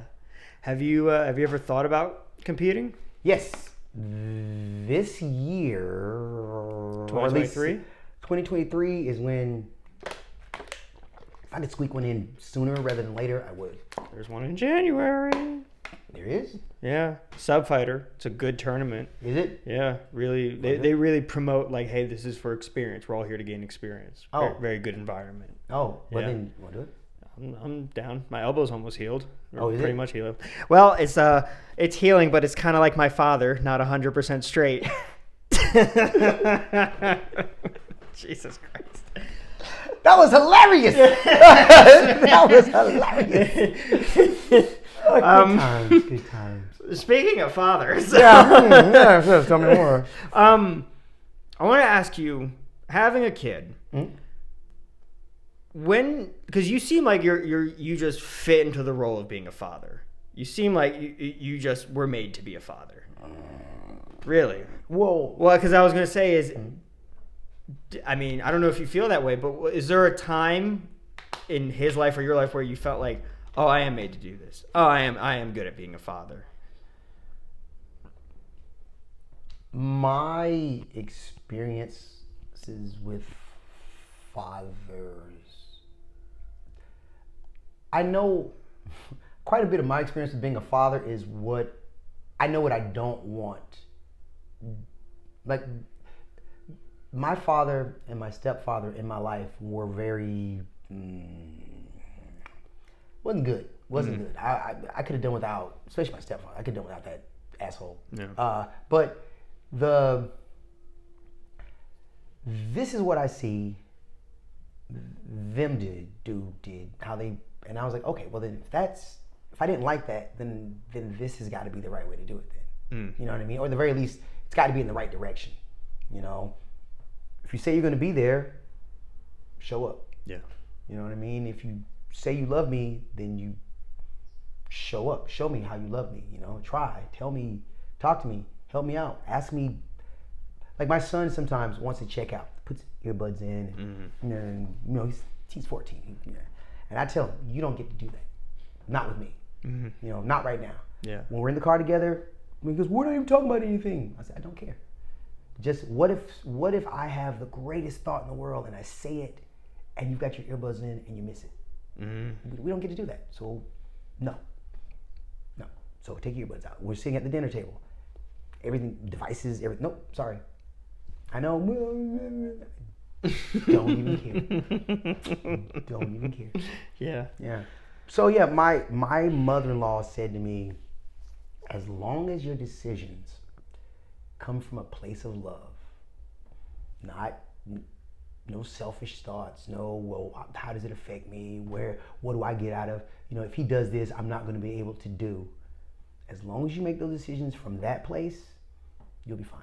Have you ever thought about competing? Yes. This year, 2023? 2023 is when, if I could squeak one in sooner rather than later, I would. There's one in January. There is? Yeah. Sub Fighter. It's a good tournament. Is it? Yeah. Really, they really promote, like, hey, this is for experience. We're all here to gain experience. Oh. Very, very good environment. Oh, well then, you want to do it? I'm down. My elbow's almost healed. Oh, is pretty it? much healed. Well, it's healing, but it's kind of like my father, not 100% straight. Jesus Christ. That was hilarious. That was hilarious. Good times. Speaking of fathers. Yeah, tell me more. I want to ask you, having a kid, when, because you seem like you just fit into the role of being a father. You seem like you just were made to be a father. Really? Well, because I was going to say is, I mean, I don't know if you feel that way, but is there a time in his life or your life where you felt like, oh, I am made to do this. Oh, I am good at being a father. My experiences with fathers, I know quite a bit of my experience with being a father is what I know what I don't want. Like, my father and my stepfather in my life were very wasn't good. I could have done without, especially my stepfather. I could have done without that asshole. Yeah. But this is what I see them did how they, and I was like, okay, well then if I didn't like that, then this has got to be the right way to do it then. You know what I mean? Or at the very least, it's got to be in the right direction. You know, if you say you're going to be there, show up. Yeah. You know what I mean? If you say you love me, then you show up. Show me how you love me. You know, try. Tell me. Talk to me. Help me out. Ask me. Like, my son sometimes wants to check out. Puts earbuds in. And you know, he's 14. And I tell him, you don't get to do that. Not with me. You know, not right now. Yeah. When we're in the car together, he goes, we're not even talking about anything. I said, I don't care. Just what if I have the greatest thought in the world and I say it and you've got your earbuds in and you miss it. We don't get to do that. So, no. So take your earbuds out. We're sitting at the dinner table. Everything, devices, everything. Nope, sorry. I know. Don't even care. Don't even care. Yeah. So yeah, my mother-in-law said to me, as long as your decisions come from a place of love, no selfish thoughts, well, how does it affect me? What do I get out of, if he does this, I'm not going to be able to do. As long as you make those decisions from that place, you'll be fine.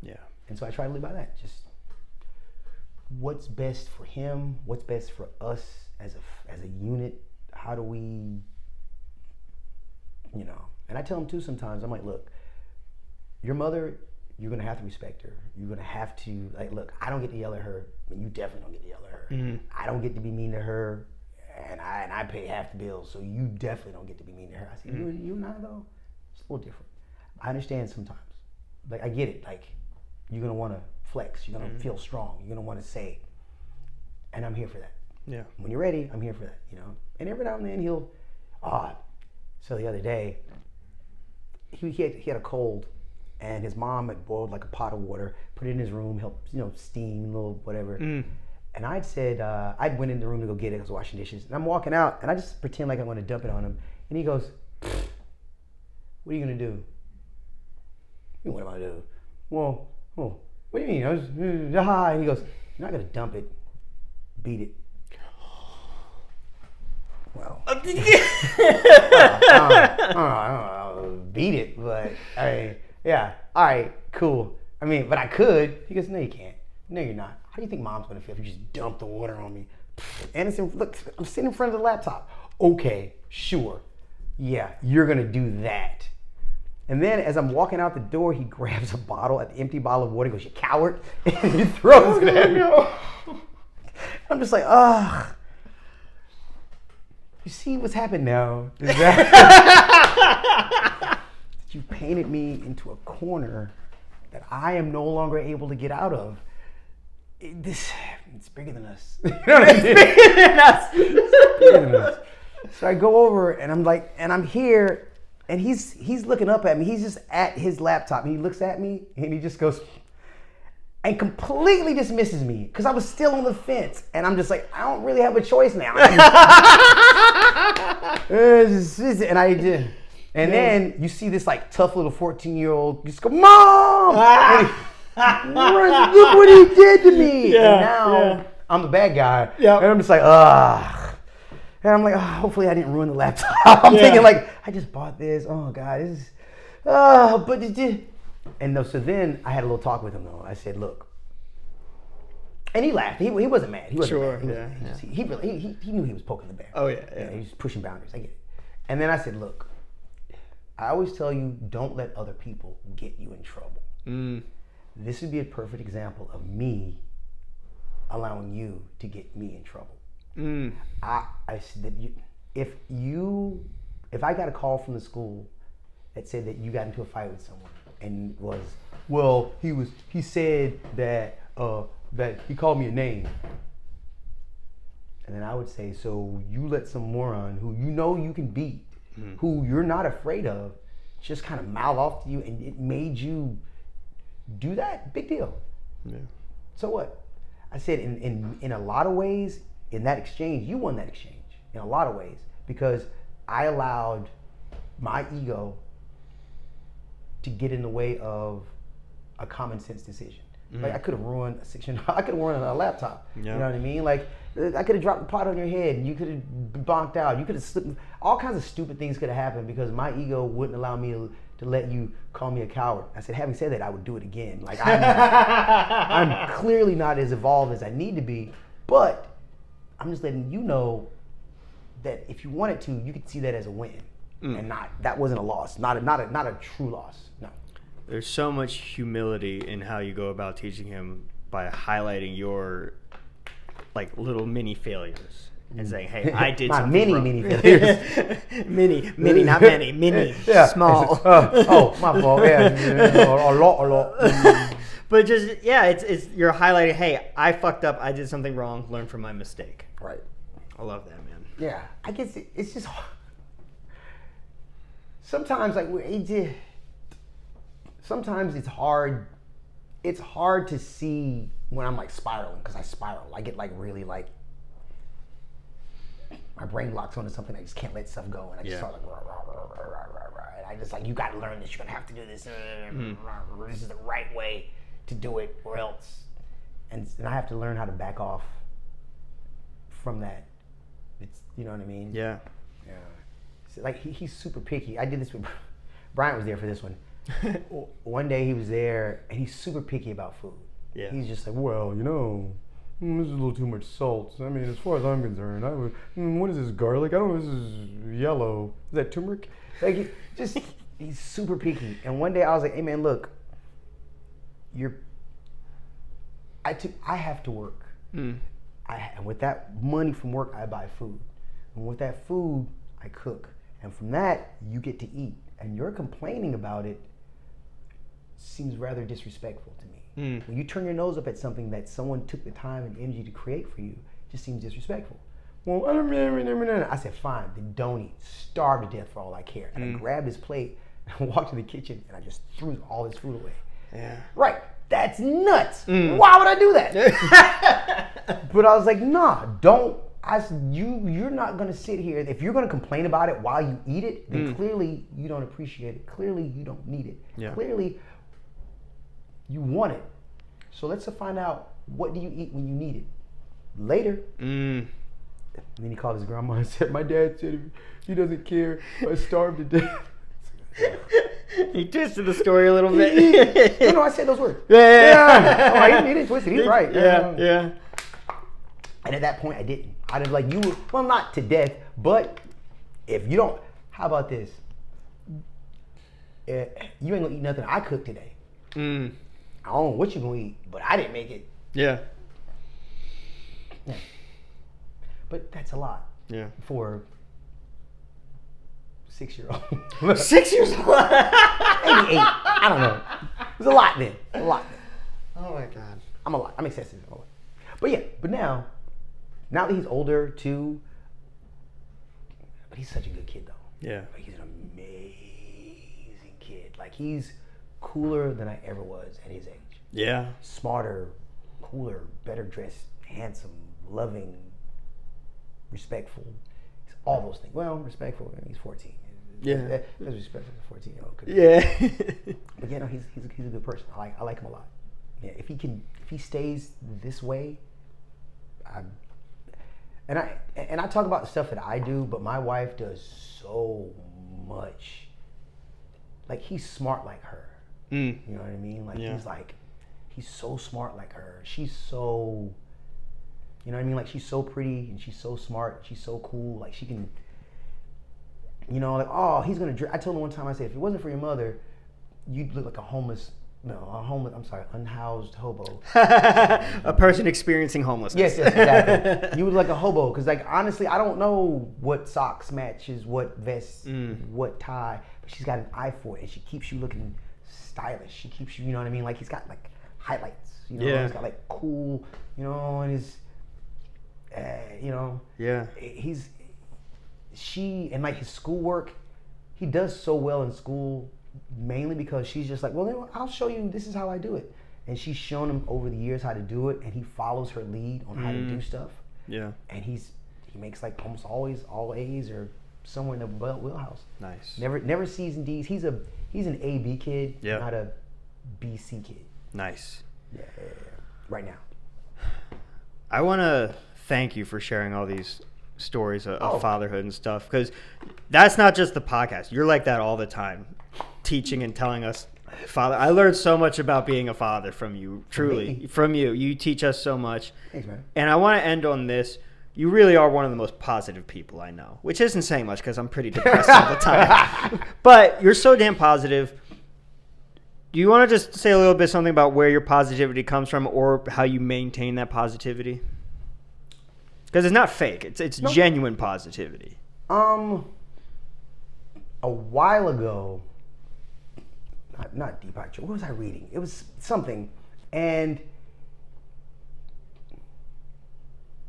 Yeah. And so I try to live by that. Just what's best for him, what's best for us as a unit. How do we, and I tell him too sometimes, I'm like, look, your mother, you're going to have to respect her. You're going to have to, look, I don't get to yell at her, and you definitely don't get to yell at her. Mm-hmm. I don't get to be mean to her, and I pay half the bills, so you definitely don't get to be mean to her. I said, you and I, though, it's a little different. I understand sometimes. I get it. You're going to want to flex. You're going to feel strong. You're going to want to say, and I'm here for that. Yeah. When you're ready, I'm here for that, And every now and then he'll, so the other day, he had a cold, and his mom had boiled a pot of water, put it in his room, helped, steam, a little whatever. And I'd said, I'd went in the room to go get it, I was washing dishes, and I'm walking out, and I just pretend like I'm going to dump it on him. And he goes, what are you going to do? What am I going to do? Well, what do you mean? And he goes, you're not going to dump it, beat it. Well, I don't know, beat it, but yeah, all right, cool. But I could. He goes, no, you can't. No, you're not. How do you think mom's gonna feel if you just dump the water on me? Anderson, look, I'm sitting in front of the laptop. Okay, sure. Yeah, you're gonna do that. And then as I'm walking out the door, he grabs a bottle, an empty bottle of water, he goes, you coward, and he throws it at me. I'm just like, ugh. You see what's happened now? Is that you painted me into a corner that I am no longer able to get out of. It's bigger than us. You know what I mean? It's bigger than us. So I go over and I'm like, and I'm here, and he's looking up at me. He's just at his laptop, and he looks at me, and he just goes, and completely dismisses me because I was still on the fence, and I'm just like, I don't really have a choice now. And I did. And then you see this tough little 14-year-old just go, Mom! Look what he did to me. Yeah, and now I'm the bad guy. Yep. And I'm just like, ugh. And I'm like, hopefully I didn't ruin the laptop. I'm thinking I just bought this. Oh God, this is, but it did. And no, so then I had a little talk with him though. I said, look. And he laughed. He wasn't mad. He wasn't mad. He knew he was poking the bear. Oh yeah. He was pushing boundaries. I get it. And then I said, look, I always tell you, don't let other people get you in trouble. This would be a perfect example of me allowing you to get me in trouble. I said that if I got a call from the school that said that you got into a fight with someone and was, well, he said that that he called me a name. And then I would say, so you let some moron who you can beat, who you're not afraid of, just kind of mouth off to you, and it made you do that? Big deal. Yeah. So what? I said in a lot of ways, in that exchange, you won that exchange in a lot of ways because I allowed my ego to get in the way of a common sense decision. I could have ruined I could have ruined a laptop. Yeah. You know what I mean? I could have dropped the pot on your head and you could have bonked out. You could have slipped. All kinds of stupid things could have happened because my ego wouldn't allow me to let you call me a coward. I said, having said that, I would do it again. I'm clearly not as evolved as I need to be, but I'm just letting you know that if you wanted to, you could see that as a win, and that wasn't a loss, not a true loss. No. There's so much humility in how you go about teaching him by highlighting your little mini failures and saying, "Hey, I did something wrong." Mini failures. mini, not many, mini, small. My fault. Yeah, a lot. But just it's you're highlighting. Hey, I fucked up. I did something wrong. Learn from my mistake. Right. I love that, man. Yeah, I guess it's just sometimes like sometimes it's hard. It's hard to see when I'm like spiraling because I spiral. I get like really like my brain locks onto something. I just can't let stuff go, and I just start like rah, rah, rah, rah, rah, rah, rah, and I just like, you got to learn this. You're gonna have to do this. This is the right way to do it, or else. And I have to learn how to back off from that. It's, you know what I mean? Yeah. Yeah. So like he's super picky. I did this with Bryant was there for this one. One day he was there and he's super picky about food. Yeah. He's just like, well, you know, this is a little too much salt. I mean, as far as I'm concerned, I would. What is this, garlic? I don't know. This is yellow. Is that turmeric? Like, he's super picky. And one day I was like, hey man, look, I have to work. And with that money from work, I buy food. And with that food, I cook. And from that, you get to eat. And your complaining about it seems rather disrespectful to me. When you turn your nose up at something that someone took the time and energy to create for you, it just seems disrespectful. Well, I said, fine, then don't eat. Starve to death for all I care. And I grabbed his plate and walked to the kitchen and I just threw all his food away. Yeah. Right. That's nuts. Why would I do that? But I was like, nah, don't. I said, you're not going to sit here. If you're going to complain about it while you eat it, then clearly you don't appreciate it. Clearly you don't need it. Yeah. Clearly you want it. So let's find out, what do you eat when you need it? Later. And then he called his grandma and said, my dad said he doesn't care. I starved to death. He twisted the story a little bit. No, I said those words. Yeah. Oh, he didn't twist it. He's right. Yeah. And at that point, I didn't. I'd have like, well, not to death, but if you don't, how about this? You ain't gonna eat nothing I cooked today. I don't know what you gonna eat, but I didn't make it. Yeah. But that's a lot. Yeah. For 6-year-old. 6 years old. Maybe 8. I don't know. It was a lot then. Oh my God. I'm excessive. But yeah, but now that he's older too, but he's such a good kid though. Yeah. He's an amazing kid. Like, he's cooler than I ever was at his age. Yeah. Smarter, cooler, better dressed, handsome, loving, respectful. He's all those things. Well, respectful. He's 14. Yeah. That's respectful for 14-year-old. Yeah. But yeah, no, he's a good person. I like him a lot. Yeah, if he stays this way, and I talk about the stuff that I do, but my wife does so much. Like, he's smart like her. You know what I mean? Like, he's so smart like her. She's so, you know what I mean? Like, she's so pretty and she's so smart. She's so cool. Like, she can, you know, like, oh, he's gonna drink. I told her one time, I said, if it wasn't for your mother, you'd look like unhoused hobo. A person experiencing homelessness. Yes, exactly. You would like a hobo, because, like, honestly, I don't know what socks matches what vest, what tie, but she's got an eye for it, and she keeps you looking stylish. She keeps you, you know what I mean? Like, he's got like highlights, you know. He's got like cool, you know, and his, you know. Yeah. And like his schoolwork, he does so well in school. Mainly because she's just like, well, then I'll show you, this is how I do it. And she's shown him over the years how to do it, and he follows her lead on how to do stuff. Yeah. And he makes like almost always all A's or somewhere in the wheelhouse. Nice. Never C's and D's. He's an A-B kid, not a B-C kid. Nice. Yeah. Right now. I want to thank you for sharing all these stories of fatherhood and stuff, because that's not just the podcast. You're like that all the time, teaching and telling us, father. I learned so much about being a father from you, truly. From you. You teach us so much. Thanks, man. And I want to end on this. You really are one of the most positive people I know, which isn't saying much because I'm pretty depressed all the time. But you're so damn positive. Do you want to just say a little bit something about where your positivity comes from, or how you maintain that positivity? Because it's not fake. It's genuine positivity. A while ago, not Deepak. What was I reading? It was something, And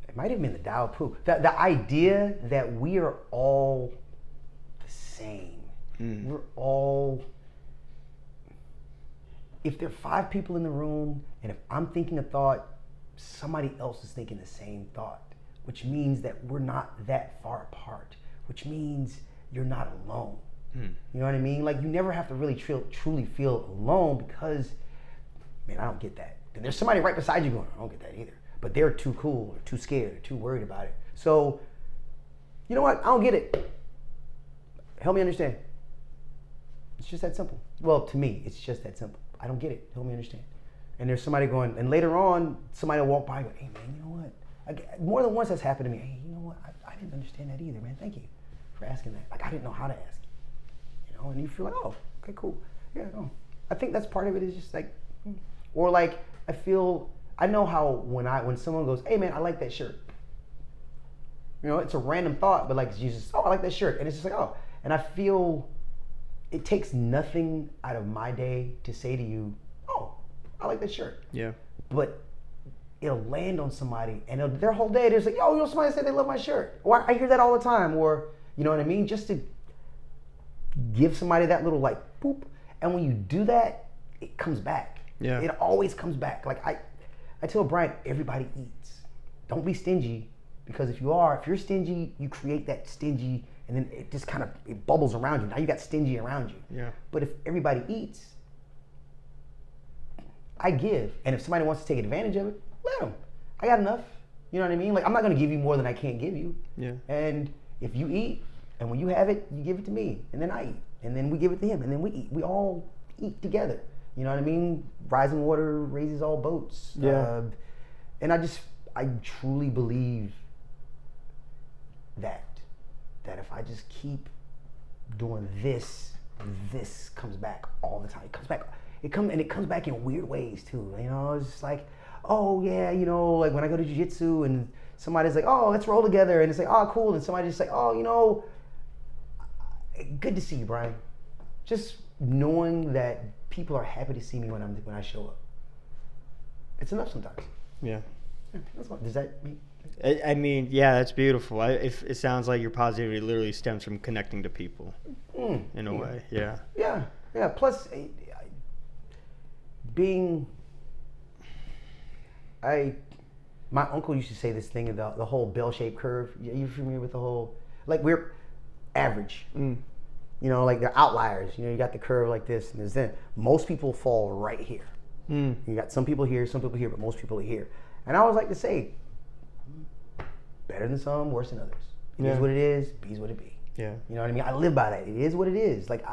it might have been the Tao Poo. The idea that we are all the same. We're all, if there are 5 people in the room, and if I'm thinking a thought, somebody else is thinking the same thought, which means that we're not that far apart, which means you're not alone. You know what I mean? Like, you never have to really truly feel alone because, man, I don't get that. And there's somebody right beside you going, I don't get that either. But they're too cool or too scared or too worried about it. So, you know what? I don't get it. Help me understand. It's just that simple. Well, to me, it's just that simple. I don't get it. Help me understand. And there's somebody going, and later on, somebody will walk by and go, hey, man, you know what? More than once that's happened to me. Hey, you know what? I didn't understand that either, man. Thank you for asking that. Like, I didn't know how to ask. You know, and you feel like, oh, okay, cool. Yeah, no. I think that's part of it is just like, or like, I know how when someone goes, hey, man, I like that shirt. You know, it's a random thought, but like, you just, oh, I like that shirt. And it's just like, oh. And I feel it takes nothing out of my day to say to you, oh, I like that shirt. Yeah. But it'll land on somebody, and their whole day, they're just like, oh, you know, somebody said they love my shirt. Or I hear that all the time. Or, you know what I mean? Just to give somebody that little like, boop. And when you do that, it comes back. Yeah. It always comes back. Like I tell Brian, everybody eats. Don't be stingy, because if you're stingy, you create that stingy, and then it just kind of, it bubbles around you. Now you got stingy around you. Yeah. But if everybody eats, I give. And if somebody wants to take advantage of it, let them. I got enough. You know what I mean? Like, I'm not going to give you more than I can't give you. Yeah. And if you eat, and when you have it, you give it to me, and then I eat, and then we give it to him, and then we eat. We all eat together. You know what I mean? Rising water raises all boats. Yeah. And I truly believe that if I just keep doing this comes back all the time. It comes back. It comes back in weird ways too. You know, it's just like, oh yeah, you know, like when I go to Jiu Jitsu and somebody's like, oh, let's roll together, and it's like, oh, cool, and somebody just like, oh, you know, good to see you, Brian. Just knowing that people are happy to see me when I show up. It's enough sometimes. Yeah. That's what, does that mean? I mean, yeah, that's beautiful. It sounds like your positivity literally stems from connecting to people in a way. Yeah. Yeah. Yeah. Plus, my uncle used to say this thing about the whole bell-shaped curve. You familiar with the whole, like, we're average. You know, like they're outliers. You know, you got the curve like this, and then most people fall right here. You got some people here, but most people are here. And I always like to say, better than some, worse than others. It is what it is, be's what it be. Yeah. You know what I mean? I live by that. It is what it is. Like,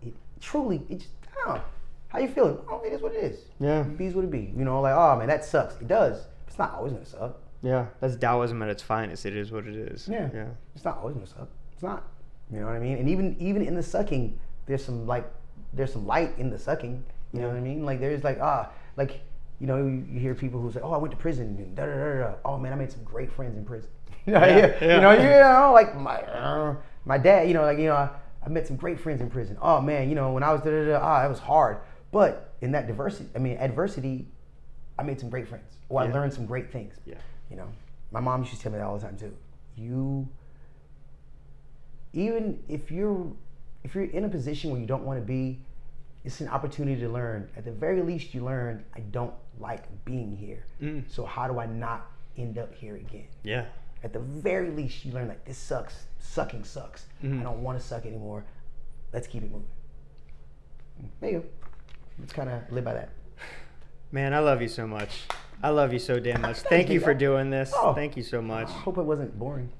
it truly, I don't know. How you feeling? Oh, it is what it is. Yeah. Be's what it be. You know, like, oh man, that sucks. It does. It's not always gonna suck. Yeah. That's Taoism at its finest. It is what it is. Yeah. Yeah. It's not always gonna suck. It's not. You know what I mean? And even in the sucking, there's some light in the sucking. You know what I mean? Like, there's like, you know, you hear people who say, oh, I went to prison, and da da da da. Oh man, I made some great friends in prison. You know, like my dad, you know, like, you know, I met some great friends in prison. Oh man, you know, when I was it was hard. But in that adversity, I made some great friends. Or I learned some great things. Yeah. You know, my mom used to tell me that all the time too. Even if you're in a position where you don't want to be, it's an opportunity to learn. At the very least, you learn, I don't like being here. So how do I not end up here again? Yeah. At the very least, you learn, like, this sucks. Sucking sucks. I don't want to suck anymore. Let's keep it moving. There you go. Let's kind of live by that. Man, I love you so much. I love you so damn much. Thank you for doing this. Oh, thank you so much. I hope it wasn't boring.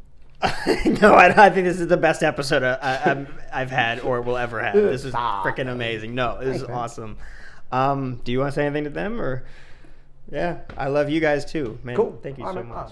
No, I think this is the best episode I've had or will ever have. This is freaking amazing. No, this is awesome. Do you want to say anything to them? Or, yeah, I love you guys too, man. Cool. Thank you so much.